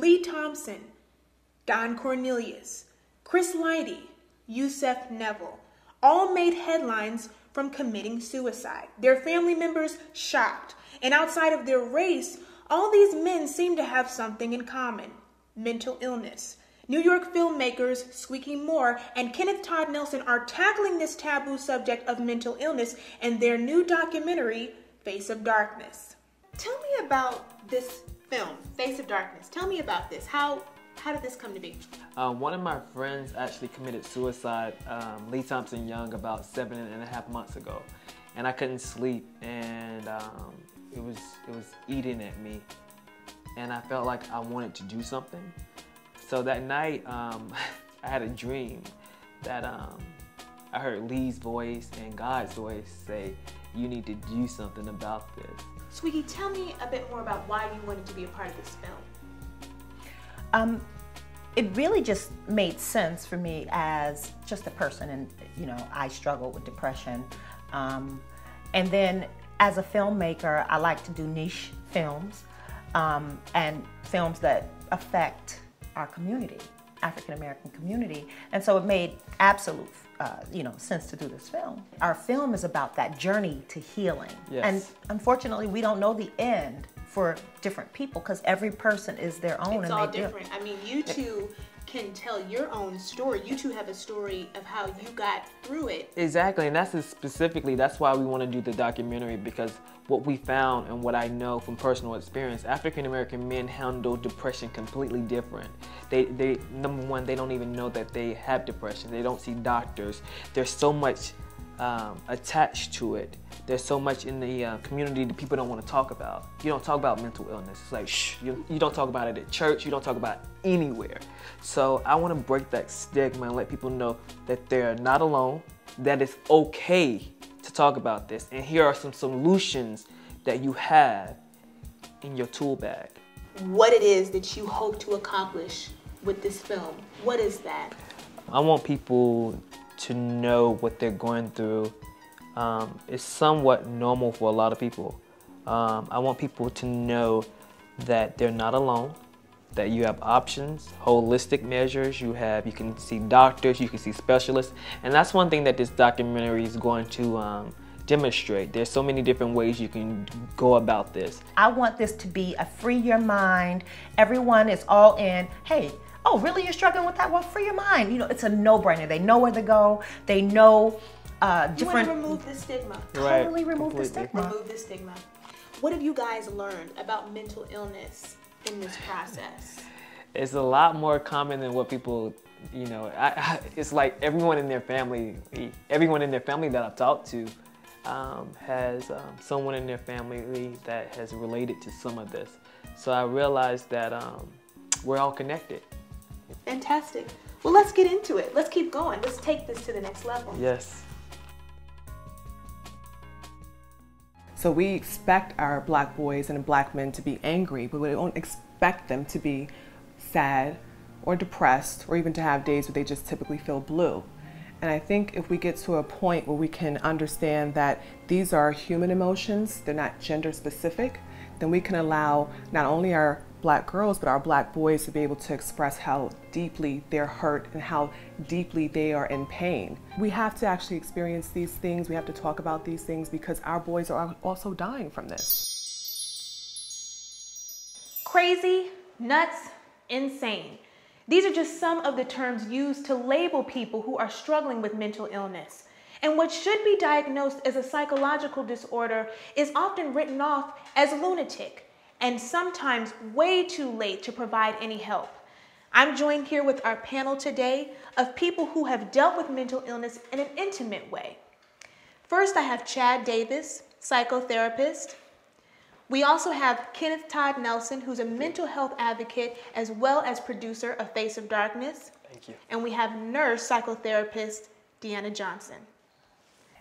Lee Thompson, Don Cornelius, Chris Lighty, Yusef Neville, all made headlines from committing suicide. Their family members shocked. And outside of their race, all these men seem to have something in common: mental illness. New York filmmakers Squeaky Moore and Kenneth Todd Nelson are tackling this taboo subject of mental illness in their new documentary, Face of Darkness. Tell me about this film, Face of Darkness. Tell me about this. How did this come to be? One of my friends actually committed suicide, Lee Thompson Young, about 7.5 months ago. And I couldn't sleep, and it was eating at me. And I felt like I wanted to do something. So that night, I had a dream that I heard Lee's voice and God's voice say, "You need to do something about this." Squeaky, tell me a bit more about why you wanted to be a part of this film. It really just made sense for me as just a person, and I struggle with depression. And then as a filmmaker, I like to do niche films and films that affect our community, African American community. And so it made absolute sense to do this film. Our film is about that journey to healing. Yes. And unfortunately, we don't know the end for different people because every person is their own. It's all different. I mean, you two can tell your own story. You two have a story of how you got through it. Exactly, and that's why we want to do the documentary, because what we found and what I know from personal experience, African American men handle depression completely different. They number one, they don't even know that they have depression. They don't see doctors. There's so much attached to it. There's so much in the community that people don't want to talk about. You don't talk about mental illness. It's like, shh, you don't talk about it at church. You don't talk about it anywhere. So I want to break that stigma and let people know that they're not alone, that it's okay to talk about this. And here are some solutions that you have in your tool bag. What it is that you hope to accomplish with this film, what is that? I want people to know what they're going through. It's somewhat normal for a lot of people. I want people to know that they're not alone, that you have options, holistic measures. You can see doctors, you can see specialists, and that's one thing that this documentary is going to demonstrate. There's so many different ways you can go about this. I want this to be a free your mind. Everyone is all in. Hey, oh, really? You're struggling with that? Well, free your mind. It's a no-brainer. They know where to go. They know different. You want to remove the stigma. Right. Totally remove the stigma. Remove the stigma. What have you guys learned about mental illness in this process? It's a lot more common than what people, it's like everyone in their family that I've talked to has someone in their family that has related to some of this. So I realized that we're all connected. Fantastic. Well, let's get into it. Let's keep going. Let's take this to the next level. Yes. So we expect our black boys and black men to be angry, but we don't expect them to be sad or depressed or even to have days where they just typically feel blue. And I think if we get to a point where we can understand that these are human emotions, they're not gender specific, then we can allow not only our black girls but our black boys to be able to express how deeply they're hurt and how deeply they are in pain. We have to actually experience these things. We have to talk about these things because our boys are also dying from this. Crazy, nuts, insane. These are just some of the terms used to label people who are struggling with mental illness. And what should be diagnosed as a psychological disorder is often written off as lunatic, and sometimes way too late to provide any help. I'm joined here with our panel today of people who have dealt with mental illness in an intimate way. First, I have Chad Davis, psychotherapist. We also have Kenneth Todd Nelson, who's a mental health advocate as well as producer of Face of Darkness. Thank you. And we have nurse psychotherapist Deanna Johnson.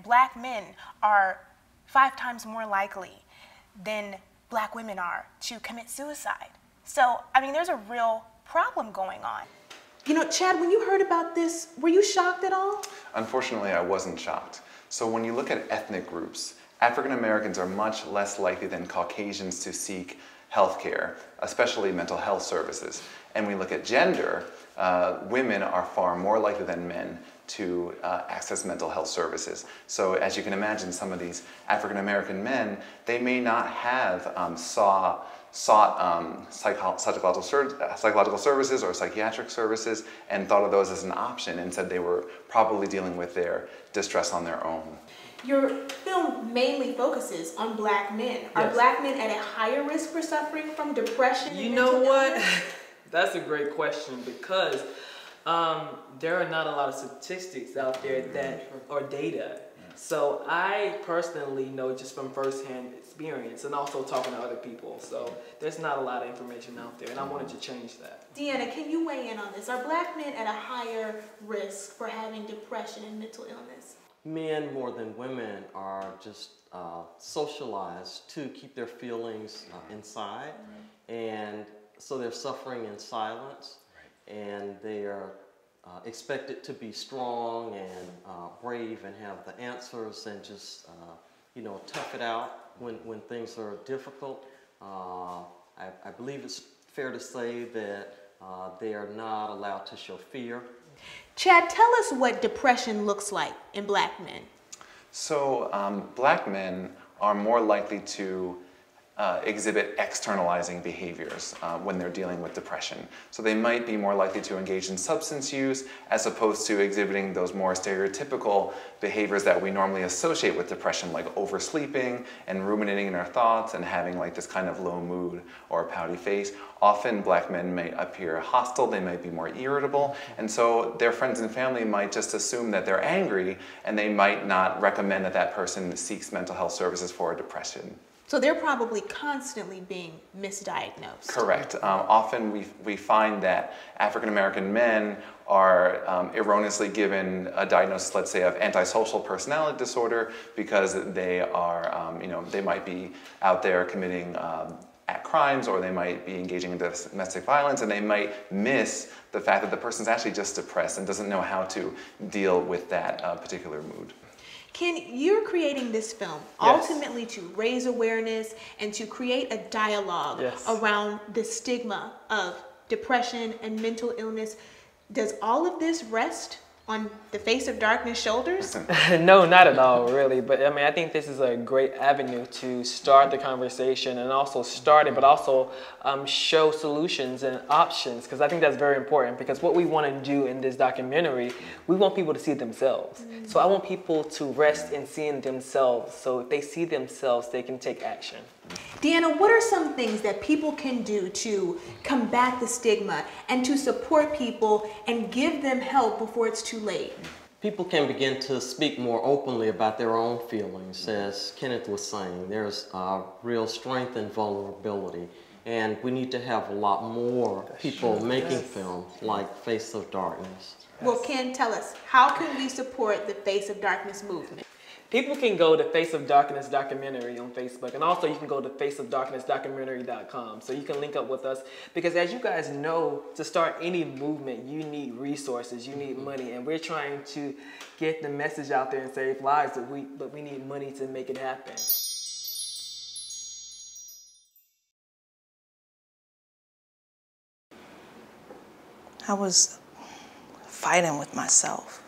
Black men are 5 times more likely than Black women are to commit suicide. So, I mean, there's a real problem going on. Chad, when you heard about this, were you shocked at all? Unfortunately, I wasn't shocked. So when you look at ethnic groups, African Americans are much less likely than Caucasians to seek healthcare, especially mental health services. And we look at gender, women are far more likely than men to access mental health services. So as you can imagine, some of these African American men, they may not have sought psychological services or psychiatric services and thought of those as an option and said they were probably dealing with their distress on their own. Your film mainly focuses on Black men. Are Yes. Black men at a higher risk for suffering from depression? You and know mental what? illness? That's a great question because there are not a lot of statistics out there that or data. So I personally know just from firsthand experience and also talking to other people. So there's not a lot of information out there, and I wanted to change that. Deanna, can you weigh in on this? Are Black men at a higher risk for having depression and mental illness? Men more than women are just socialized to keep their feelings inside, and so they're suffering in silence, and they are expected to be strong and brave and have the answers and just tough it out when things are difficult. I believe it's fair to say that they are not allowed to show fear. Chad, tell us what depression looks like in Black men. So Black men are more likely to exhibit externalizing behaviors when they're dealing with depression. So they might be more likely to engage in substance use as opposed to exhibiting those more stereotypical behaviors that we normally associate with depression, like oversleeping and ruminating in our thoughts and having like this kind of low mood or a pouty face. Often Black men may appear hostile, they might be more irritable, and so their friends and family might just assume that they're angry and they might not recommend that that person seeks mental health services for depression. So they're probably constantly being misdiagnosed. Correct. Often we find that African American men are erroneously given a diagnosis, let's say, of antisocial personality disorder because they are, they might be out there committing crimes, or they might be engaging in domestic violence, and they might miss the fact that the person's actually just depressed and doesn't know how to deal with that particular mood. Ken, you're creating this film ultimately to raise awareness and to create a dialogue around the stigma of depression and mental illness. Does all of this rest on the Face of Darkness shoulders? No, not at all, really. But I mean, I think this is a great avenue to start the conversation and also start it, but also show solutions and options, because I think that's very important, because what we want to do in this documentary, we want people to see themselves. So I want people to rest in seeing themselves. So if they see themselves, they can take action. Deanna, what are some things that people can do to combat the stigma and to support people and give them help before it's too late? People can begin to speak more openly about their own feelings. As Kenneth was saying, there's real strength and vulnerability, and we need to have a lot more people making film like Face of Darkness. Well, Ken, tell us, how can we support the Face of Darkness movement? People can go to Face of Darkness Documentary on Facebook, and also you can go to faceofdarknessdocumentary.com, so you can link up with us, because as you guys know, to start any movement, you need resources, you need money, and we're trying to get the message out there and save lives, but we need money to make it happen. I was fighting with myself.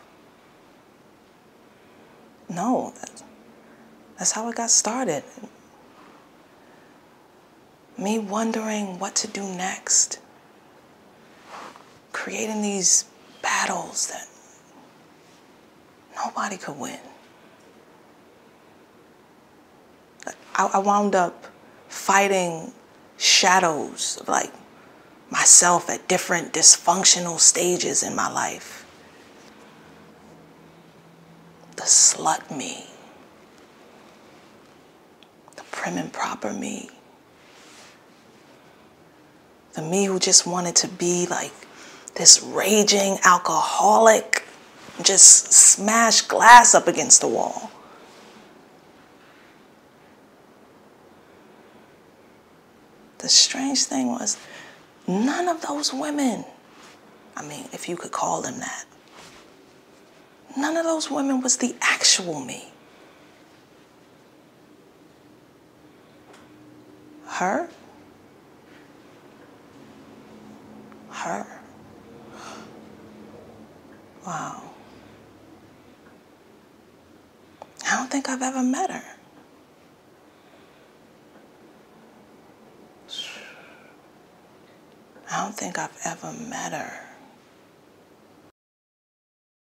No, that's how it got started. Me wondering what to do next. Creating these battles that nobody could win. I wound up fighting shadows of like myself at different dysfunctional stages in my life. The slut me, the prim and proper me, the me who just wanted to be like this raging alcoholic, just smash glass up against the wall. The strange thing was, none of those women, I mean, if you could call them that, none of those women was the actual me. Her Her. Wow. I don't think I've ever met her. I don't think I've ever met her.